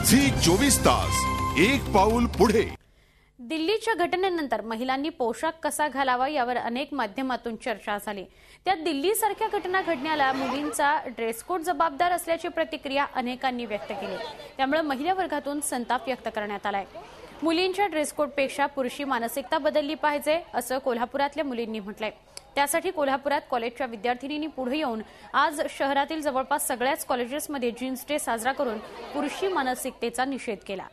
Zee 24 तास एक पाऊल पुढे। दिल्लीच्या घटनेनंतर महिलांनी पोशाख कसा घालावा यावर अनेक माध्यमातून चर्चा झाली। त्यात दिल्लीसारख्या घटना घडण्याला मुलींचा ड्रेस कोड जबाबदार असल्याची प्रतिक्रिया अनेकांनी व्यक्त केली। त्यामुळे महिला वर्गातून संताप व्यक्त करण्यात आलाय। मुलींच्या ड्रेस कोडपेक्षा पुरुषी मानसिकता बदलली पाहिजे असं कोल्हापुरातल्या मुलींनी म्हटलंय। त्यासाठी कोल्हापुरात कॉलेजच्या विद्यार्थिनींनी पुढे येऊन आज शहरातील जवळपास सगळ्याच कॉलेजेसमध्ये जीन्स डे साजरा करून पुरुषी मानसिकतेचा निषेध केला।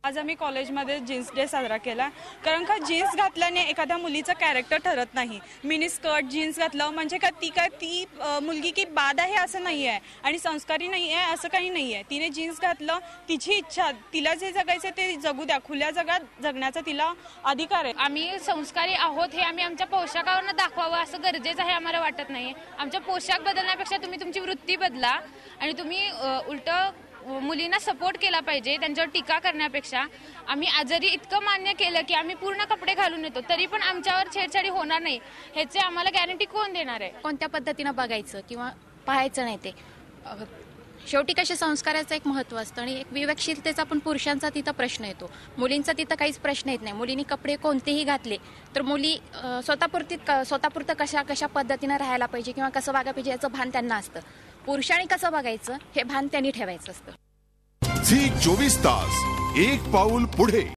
आज आम्ही कॉलेजमध्ये जीन्स डे साजरा केला, कारण का जीन्स घातल्याने एखाद्या मुलीचं कॅरेक्टर ठरत नाही। मिनी स्कर्ट जीन्स घातलं म्हणजे का ती मुलगी की बाद आहे असं नाही आहे आणि संस्कारी नाही आहे असं काही नाही आहे। तिने जीन्स घातलं, तिची इच्छा, तिला जे जगायचं ते जगू द्या, खुल्या जगात जगण्याचा तिला अधिकार आहे। आम्ही संस्कारी आहोत हे आम्ही आमच्या पोशाखावरून दाखवावं असं गरजेचं आहे आम्हाला वाटत नाही। आमच्या पोशाख बदलण्यापेक्षा तुम्ही तुमची वृत्ती बदला आणि तुम्ही उलट मुलींना सपोर्ट केला पाहिजे, त्यांच्यावर टीका करण्यापेक्षा। आम्ही जरी इतकं मान्य केलं की आम्ही पूर्ण कपडे घालून येतो तरी पण आमच्यावर छेडछाडी होणार नाही ह्याचे आम्हाला गॅरंटी कोण देणार आहे? कोणत्या पद्धतीने बघायचं किंवा पाहायचं नाही ते शेवटी कशा संस्काराचं एक महत्त्व असतं आणि एक विवेकशीलतेचा पण पुरुषांचा तिथं प्रश्न येतो। मुलींचा तिथं काहीच प्रश्न येत नाही। मुलींनी कपडे कोणतेही घातले तर मुली स्वतःपुरतं कशा पद्धतीने राहायला पाहिजे किंवा कसं वागायला पाहिजे याचं भान त्यांना असतं। पुरुषांनी कसं बघायचं हे भान त्यांनी ठेवायचं असतं। झी 24 तास एक पाऊल पुढे।